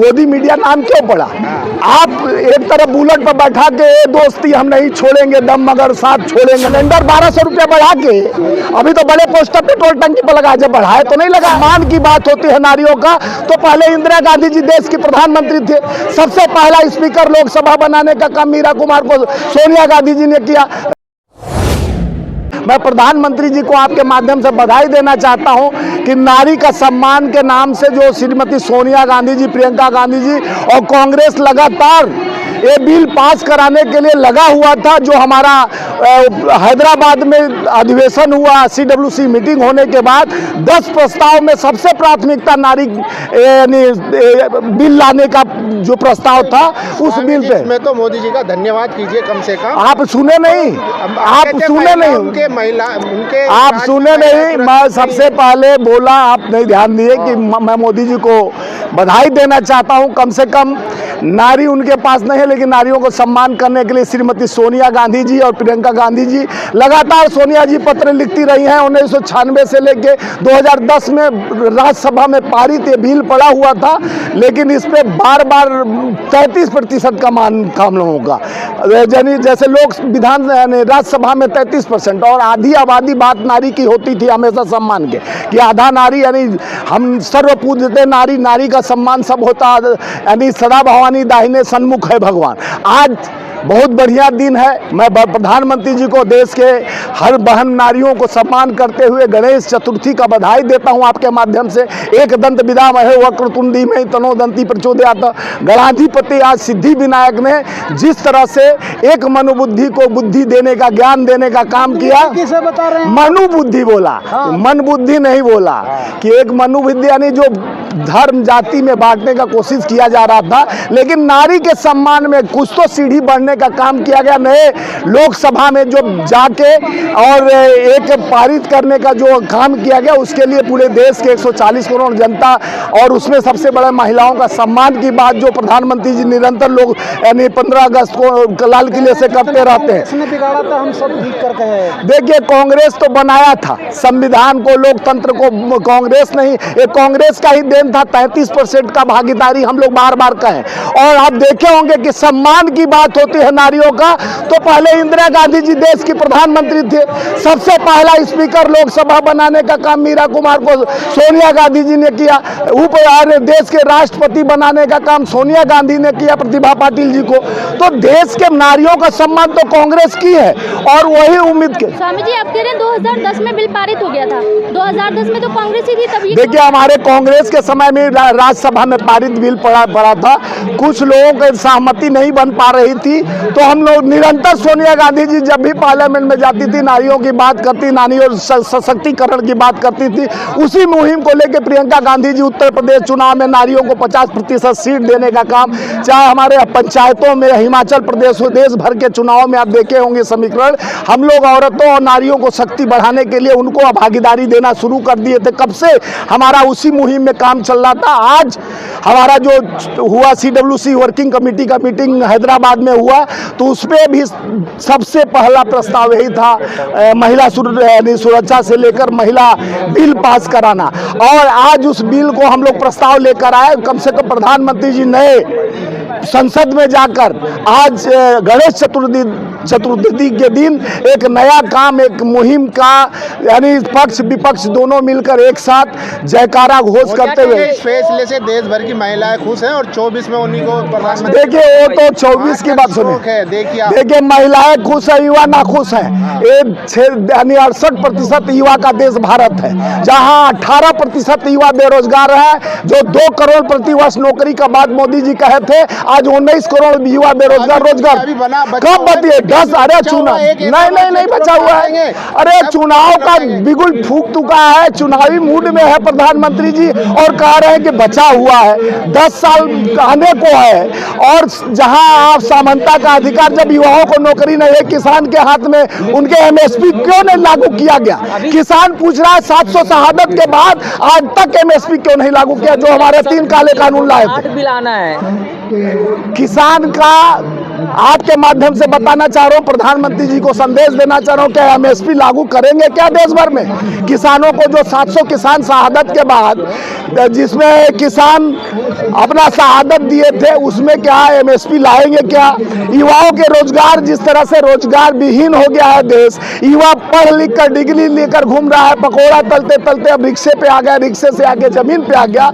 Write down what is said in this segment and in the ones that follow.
गोदी मीडिया नाम क्यों पड़ा? आप एक तरफ बुलेट पर बैठा के दोस्ती हम नहीं छोड़ेंगे दम मगर साथ छोड़ेंगे, सिलेंडर 1200 रुपया बढ़ा के अभी तो बड़े पोस्टर पेट्रोल टंकी पर लगा, जब बढ़ाए तो नहीं लगा। मान की बात होती है नारियों का, तो पहले इंदिरा गांधी जी देश की प्रधानमंत्री थे, सबसे पहला स्पीकर लोकसभा बनाने का काम मीरा कुमार को सोनिया गांधी जी ने किया। मैं प्रधानमंत्री जी को आपके माध्यम से बधाई देना चाहता हूं कि नारी का सम्मान के नाम से जो श्रीमती सोनिया गांधी जी, प्रियंका गांधी जी और कांग्रेस लगातार ये बिल पास कराने के लिए लगा हुआ था। जो हमारा हैदराबाद में अधिवेशन हुआ, CWC मीटिंग होने के बाद 10 प्रस्ताव में सबसे प्राथमिकता नारी बिल लाने का जो प्रस्ताव था, उस बिल पे इसमें तो मोदी जी का धन्यवाद कीजिए कम से कम। आप सुने नहीं, आप सुने नहीं, आप सुने नहीं। मैं सबसे पहले बोला, आप नहीं ध्यान दिए कि मैं मोदी जी को बधाई देना चाहता हूं। कम से कम नारी उनके पास नहीं है, लेकिन नारियों को सम्मान करने के लिए श्रीमती सोनिया गांधी जी और प्रियंका गांधी जी लगातार, सोनिया जी पत्र लिखती रही हैं। 1996 से लेके 2010 में राज्यसभा में पारित ये बिल पड़ा हुआ था, लेकिन इस पे बार बार 33% का मान काम लोगों का, यानी जैसे लोग विधान राज्यसभा में 33% और आधी आबादी बात नारी की होती थी हमेशा सम्मान के, कि आधा नारी, यानी हम सर्व पूज्यते नारी, नारी का सम्मान सब होता, यानी सदा भवानी दाहिने सन्मुख है भगवान। आज बहुत बढ़िया दिन है। मैं प्रधानमंत्री जी को देश के हर बहन नारियों को सम्मान करते हुए गणेश चतुर्थी का बधाई देता हूं आपके माध्यम से। एक दंत विद्यामहे वक्रतुंडी में तनोदंती प्रचोदयात्। गणाधिपति आज सिद्धि विनायक ने जिस तरह से एक मनुबुद्धि को बुद्धि देने का, ज्ञान देने का काम किया, किसे बता रहे हैं? मनुबुद्धि बोला, मन बुद्धि नहीं बोला, कि एक मनुबुद्धि यानी जो धर्म जाति में बांटने का कोशिश किया जा रहा था, लेकिन नारी के सम्मान में कुछ तो सीढ़ी बढ़ने का काम किया गया। नए लोकसभा में जो जाके और एक पारित करने का जो काम किया गया, उसके लिए पूरे देश के 140 करोड़ जनता और उसमें सबसे बड़े महिलाओं का सम्मान की बात जो प्रधानमंत्री जी निरंतर लोग, यानी 15 अगस्त को लाल किले से करते रहते हैं। इसने बिगाड़ा था, हम सब ठीक करके हैं। देखिए, कांग्रेस तो बनाया था संविधान को, लोकतंत्र को, कांग्रेस नहीं, ये कांग्रेस का ही देन था। 33% का भागीदारी हम लोग बार बार कहें। और आप देखे होंगे कि सम्मान की बात होती है नारियों का, तो पहले इंदिरा गांधी जी देश की प्रधानमंत्री थे, सबसे पहला स्पीकर लोकसभा बनाने का काम मीरा कुमार को सोनिया गांधी जी ने किया। ऊपर देश के राष्ट्रपति बनाने का काम सोनिया गांधी ने किया, प्रतिभा पाटिल जी को। तो देश के नारियों का सम्मान तो कांग्रेस की है, और वही उम्मीद के। स्वामी जी, आप कह रहे हैं 2010 में बिल पारित हो गया था, 2010 में तो कांग्रेस ही थी तभी। देखिए, हमारे कांग्रेस के समय में राज्यसभा में पारित बिल पड़ा था, कुछ लोगों की सहमति नहीं बन पा रही थी, तो हम लोग निरंतर, सोनिया गांधी जी जब भी पार्लियामेंट में जाती थी नारियों की बात करती, नारियों सशक्तिकरण की बात करती थी। उसी मुहिम को लेकर प्रियंका गांधी जी उत्तर प्रदेश चुनाव में नारियों को 50% सीट देने का काम, चाहे हमारे पंचायतों में, हिमाचल प्रदेश, देश भर के चुनाव में आप देखे होंगे समीकरण, हम लोग औरतों और नारियों को शक्ति बढ़ाने के लिए उनको भागीदारी देना शुरू कर दिए थे। कब से हमारा उसी मुहिम में काम चल रहा था। आज हमारा जो हुआ CWC वर्किंग कमेटी का मीटिंग हैदराबाद में हुआ, तो उसमें भी सबसे पहला प्रस्ताव यही था, महिला सुरक्षा से लेकर महिला बिल पास कराना। और आज उस बिल को हम लोग प्रस्ताव लेकर आए। कम से कम प्रधानमंत्री जी नए संसद में जाकर आज गणेश चतुर्थी के दिन एक नया काम, एक मुहिम का, यानी पक्ष विपक्ष दोनों मिलकर एक साथ जयकारा घोष करते हुए। इस फैसले से देश भर की महिलाएं खुश हैं और 24 में उन्हीं को प्रधानमंत्री। देखिए, वो तो 24 की बात सुनिए। देखिए, महिलाएं खुश है, युवा ना खुश है। यानी 68% युवा का देश भारत है, जहां 18% युवा बेरोजगार है। जो 2 करोड़ प्रतिवर्ष नौकरी का बात मोदी जी कहे थे, आज 19 करोड़ युवा बेरोजगार। रोजगार कब बतिए? 10, अरे चुनाव नहीं बचा हुआ है। अरे चुनाव का बिगुल फूक चुका है, चुनावी मूड में है प्रधानमंत्री जी, और कह रहे हैं कि बचा हुआ है। 10 साल आने को है, और जहां आप समानता का अधिकार, जब युवाओं को नौकरी नहीं है, किसान के हाथ में, उनके MSP क्यों नहीं लागू किया गया? किसान पूछ रहा है 700 शहादत के बाद आज तक MSP क्यों नहीं लागू किया, जो हमारे 3 काले कानून लाए थे। बिल आना है किसान का आपके माध्यम से बताना चाह रहा हूँ, प्रधानमंत्री जी को संदेश देना चाह रहा हूँ, क्या एमएसपी लागू करेंगे क्या देश भर में? किसानों को जो 700 किसान शहादत के बाद जिसमें किसान अपना शहादत दिए थे, उसमें क्या एमएसपी लाएंगे क्या? युवाओं के रोजगार, जिस तरह से रोजगार विहीन हो गया है देश, युवा पढ़ लिख कर डिग्री लेकर घूम रहा है, पकौड़ा तलते तलते अब रिक्शे पे आ गया, रिक्शे से आके जमीन पे आ गया।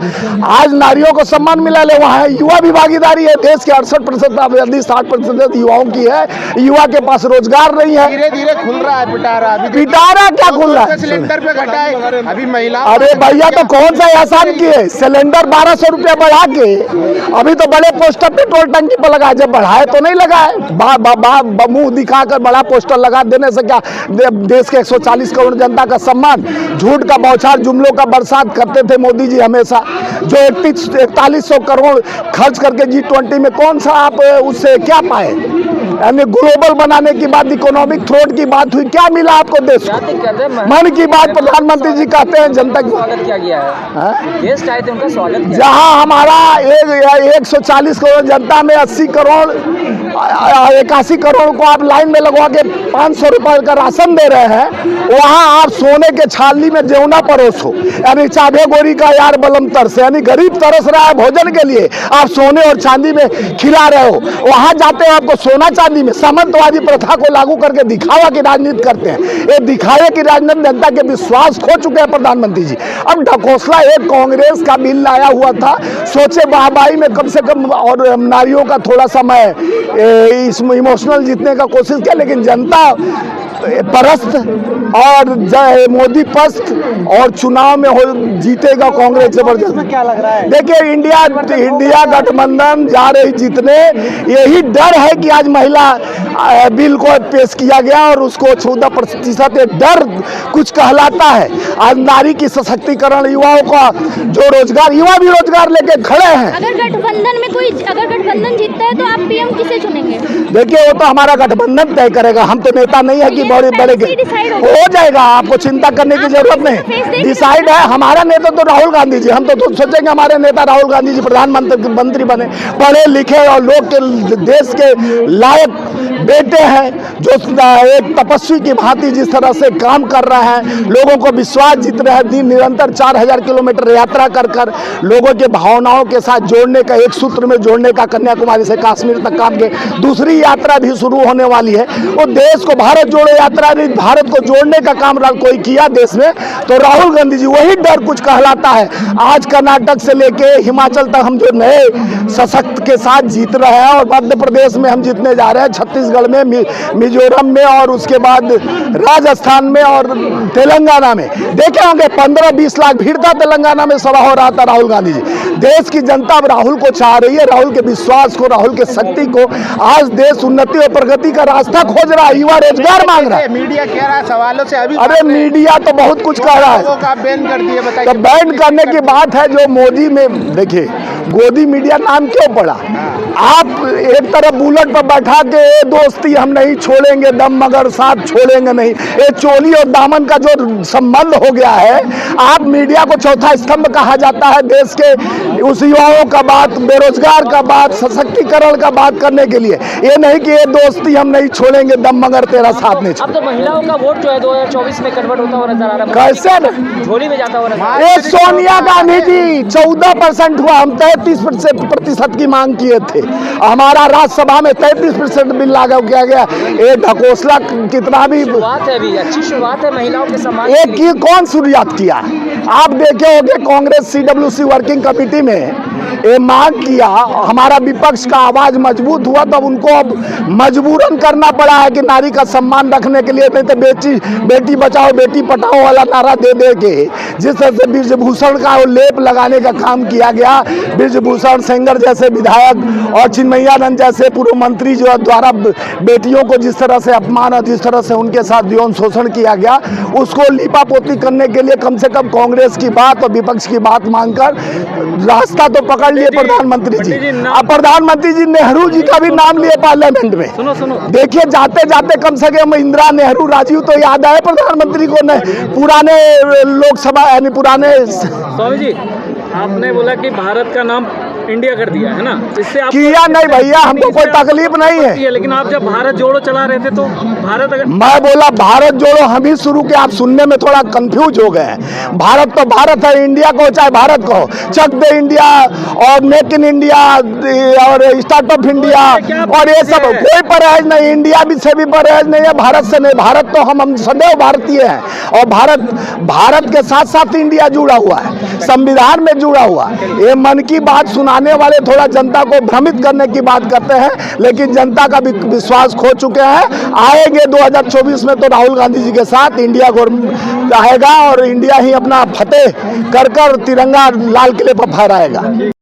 आज नारियों को सम्मान मिला ले, वहाँ युवा भी भागीदारी है। देश के 68% आबादी 60% युवाओं की है। युवा के पास रोजगार नहीं है। धीरे धीरे खुल रहा है पिटारा। अभी पिटारा क्या खुल रहा है? सिलेंडर पे घटा है अभी महिला। अरे भैया, तो कौन सा एहसान किए? सिलेंडर 1200 रुपया बढ़ा के अभी तो बड़े पोस्टर पेट्रोल टंकी पर लगाए, जब बढ़ाए तो नहीं लगाए। मुंह दिखाकर बड़ा पोस्टर लगा देने से क्या देश के 140 करोड़ जनता का सम्मान? झूठ का बौछार जुमलों का बरसात करते थे मोदी जी हमेशा। जो 4100 करोड़ खर्च करके G20 में कौन सा आप उससे क्या पाए? यानी ग्लोबल बनाने की बात, इकोनॉमिक थ्रोट की बात हुई, क्या मिला आपको देश को? मन की बात प्रधानमंत्री जी कहते हैं जनता की स्वागत किया गया है, गेस्ट आए थे उनका स्वागत किया। जहां हमारा 140 करोड़ जनता में 80 करोड़ 81 करोड़ को आप लाइन में लगवा के 500 रुपए का राशन दे रहे हैं, वहां आप सोने के छाली में जेवना परोसो, यानी चाबे गोरी का यार बलम तरस, यानी गरीब तरस रहा है भोजन के लिए, आप सोने और चांदी में खिला रहे हो। वहां जाते हो आपको सोना चांदी में, सामंतवादी प्रथा को लागू करके दिखावा की राजनीति करते हैं। ये दिखावे की राजनीति जनता के विश्वास खो चुके हैं प्रधानमंत्री जी। अब ढकोसला एक कांग्रेस का बिल लाया हुआ था, सोचे वाहवाही में कम से कम और नारियों का थोड़ा सा मैं इसमें इमोशनल जीतने का कोशिश किया, लेकिन जनता परस्त और मोदी पस्त और चुनाव में जीतेगा कांग्रेस जबरदस्त। क्या लग रहा है? देखिए, इंडिया गठबंधन जा रही जीतने, यही डर है कि आज महिला बिल को पेश किया गया और उसको 14% डर कुछ कहलाता है। आज नारी की सशक्तिकरण, युवाओं का जो रोजगार, युवा भी रोजगार लेके खड़े हैं। अगर गठबंधन जीतता है तो आप पीएम किसे चुनेंगे? देखिए, वो तो हमारा गठबंधन तय करेगा, हम तो नेता नहीं है कि बड़े हो जाएगा, आपको चिंता करने की जरूरत नहीं। डिसाइड है हमारा नेता तो राहुल गांधी जी। हम तो सोचेंगे हमारे नेता राहुल गांधी जी प्रधानमंत्री बने, पढ़े लिखे और लोग के देश के लायक बेटे हैं, जो एक तपस्वी की भांति जिस तरह से काम कर रहे हैं, लोगों को विश्वास जीत रहे हैं, दिन निरंतर 4000 किलोमीटर यात्रा कर लोगों के भावनाओं के साथ जोड़ने का, एक सूत्र में जोड़ने का, कन्याकुमारी से कश्मीर तक काम के। दूसरी यात्रा भी शुरू होने वाली है, वो देश को भारत जोड़ो यात्रा, भारत को जोड़ने का काम कोई किया देश में तो राहुल गांधी जी। वही डर कुछ कहलाता है। आज कर्नाटक से लेके हिमाचल तक हम जो नए सशक्त के साथ जीत रहे हैं, और मध्य प्रदेश में हम जीतने जा रहे हैं, छत्तीसगढ़ में, मिजोरम में, और उसके बाद राजस्थान में और तेलंगाना में। देखे होंगे 15-20 लाख भीड़ था तेलंगाना में, सभा हो रहा था राहुल गांधी जी। देश की जनता अब राहुल को चाह रही है, राहुल के विश्वास को, राहुल के शक्ति को। आज देश उन्नति और प्रगति का रास्ता खोज रहा है, युवा रोजगार मांग रहा है। मीडिया कह रहा है सवालों से अभी, अरे मीडिया तो बहुत कुछ कह रहा है, बैन कर दिए, बताइए। तो बैन करने की बात है जो मोदी में। देखिए, गोदी मीडिया नाम क्यों पड़ा? आप एक तरफ बुलेट पर बैठा के दोस्ती हम नहीं छोड़ेंगे दम मगर साथ छोड़ेंगे नहीं, ये चोली और दामन का जो संबंध हो गया है। आप मीडिया को चौथा स्तंभ कहा जाता है देश के उस युवाओं का बात, बेरोजगार का बात, सशक्तिकरण का बात करने के लिए, ये नहीं कि ये दोस्ती हम नहीं छोड़ेंगे दम मगर तेरा साथ नहीं छोड़ेंगे। अब तो महिलाओं का वोट जो है 2024 में कन्वर्ट होता हुआ नजर आ रहा है। कैसे झोली में जाता हुआ नजर आ रहा है। ये सोनिया गांधी जी 14% हुआ, हम 33% की मांग किए थे। हमारा राज्यसभा में 33% बिल लागू किया गया। ये ढकोसला कितना भी शुरुआत है, अभी अच्छी शुरुआत है महिलाओं के सम्मान एक की कौन शुरुआत किया? आप देखे होंगे कांग्रेस CWC वर्किंग कमेटी में ये मांग किया, हमारा विपक्ष का आवाज मजबूत हुआ, तब उनको अब मजबूरन करना पड़ा है कि नारी का सम्मान रखने के लिए। नहीं तो बेटी बचाओ बेटी पढ़ाओ वाला नारा दे के जिस तरह से बृजभूषण का लेप लगाने का काम किया गया, बृजभूषण सेंगर जैसे विधायक और चिन्मयानंद जैसे पूर्व मंत्री जो द्वारा बेटियों को जिस तरह से अपमान और जिस तरह से उनके साथ यौन शोषण किया गया, उसको लीपापोती करने के लिए कम से कम कांग्रेस की बात और विपक्ष की बात मांगकर रास्ता तो पकड़ लिए प्रधानमंत्री जी। अब प्रधानमंत्री जी नेहरू जी का भी नाम लिए पार्लियामेंट में। सुनो देखिए, जाते जाते कम से कम इंदिरा, नेहरू, राजीव तो याद आए प्रधानमंत्री को। पुराने लोकसभा यानी पुराने। स्वामी जी, आपने बोला कि भारत का नाम इंडिया कर दिया है ना, इससे आप किया नहीं भैया, हमको कोई तकलीफ नहीं है। लेकिन आप जब भारत जोड़ो चला रहे थे तो भारत अगर मैं बोला भारत जोड़ो हम ही शुरू के, आप सुनने में थोड़ा कंफ्यूज हो गए हैं। भारत तो भारत है, इंडिया को चाहे भारत को, चक दे इंडिया और मेक इन इंडिया और स्टार्टअप इंडिया और ये सब कोई परहेज नहीं, इंडिया भी से भी परहेज नहीं है, भारत से नहीं। भारत तो हम सदैव भारतीय हैं और भारत के साथ साथ इंडिया जुड़ा हुआ है, संविधान में जुड़ा हुआ। ये मन की बात सुनाने वाले थोड़ा जनता को भ्रमित करने की बात करते हैं, लेकिन जनता का भी विश्वास खो चुके हैं। आएंगे 2024 में तो राहुल गांधी जी के साथ इंडिया गवर्नमेंट आएगा और इंडिया ही अपना फतेह कर तिरंगा लाल किले पर फहराएगा।